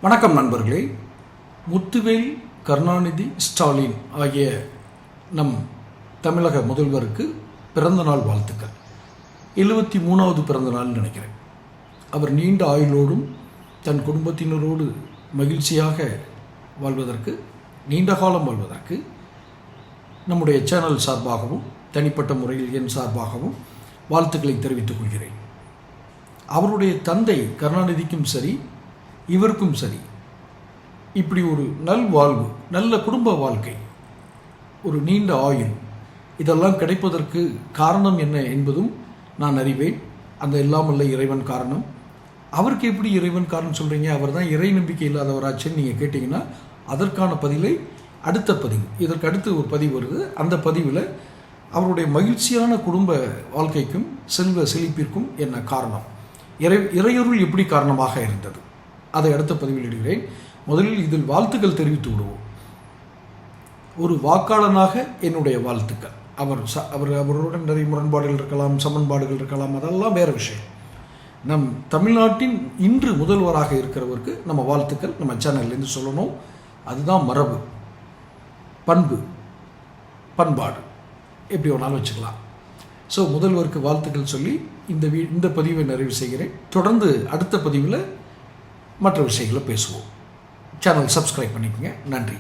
வணக்கம் நண்பர்களே. முத்துவேல், கருணாநிதி, ஸ்டாலின் ஆகிய நம் தமிழக முதல்வருக்கு பிறந்தநாள் வாழ்த்துக்கள். 73வது பிறந்த நாள் நினைக்கிறேன். அவர் நீண்ட ஆயுளோடும் தன் குடும்பத்தினரோடு மகிழ்ச்சியாக வாழ்வதற்கு, நீண்ட காலம் வாழ்வதற்கு நம்முடைய சேனல் சார்பாகவும் தனிப்பட்ட முறையில் என் சார்பாகவும் வாழ்த்துக்களை தெரிவித்துக் கொள்கிறேன். அவருடைய தந்தை கருணாநிதிக்கும் சரி, இவருக்கும் சரி, இப்படி ஒரு நல்வாழ்வு, நல்ல குடும்ப வாழ்க்கை, ஒரு நீண்ட ஆயுள், இதெல்லாம் கிடைப்பதற்கு காரணம் என்ன என்பதும் நான் அறிவேன். அந்த எல்லாமல்ல இறைவன் காரணம். அவருக்கு எப்படி இறைவன் காரணம் சொல்கிறீங்க, அவர் தான் இறை நம்பிக்கை இல்லாதவராச்சுன்னு நீங்கள் கேட்டிங்கன்னா அதற்கான பதிலை அடுத்த பதிவு, இதற்கு அடுத்து ஒரு பதிவு வருது. அந்த பதிவில் அவருடைய மகிழ்ச்சியான குடும்ப வாழ்க்கைக்கும் செல்வ செழிப்பிற்கும் என்ன காரணம், இறையருள் எப்படி காரணமாக இருந்தது, அதை அடுத்த பதிவில் இடுகிறேன். முதலில் இதில் வாழ்த்துக்கள் தெரிவித்து விடுவோம். ஒரு வாக்காளனாக என்னுடைய வாழ்த்துக்கள். அவருடன் நிறைய முரண்பாடுகள் இருக்கலாம், சமன்பாடுகள் இருக்கலாம், அதெல்லாம் வேறு விஷயம். நம் தமிழ்நாட்டின் இன்று முதல்வராக இருக்கிறவருக்கு நம்ம வாழ்த்துக்கள் நம்ம சேனல்லேருந்து சொல்லணும். அதுதான் மரபு, பண்பு, பண்பாடு, எப்படி வேணாலும் வச்சுக்கலாம். ஸோ முதல்வருக்கு வாழ்த்துக்கள் சொல்லி இந்த பதிவை நிறைவு செய்கிறேன். தொடர்ந்து அடுத்த பதிவில் மற்ற விஷயங்களை பேசுவோம். சேனல் சப்ஸ்கிரைப் பண்ணிக்கோங்க. நன்றி.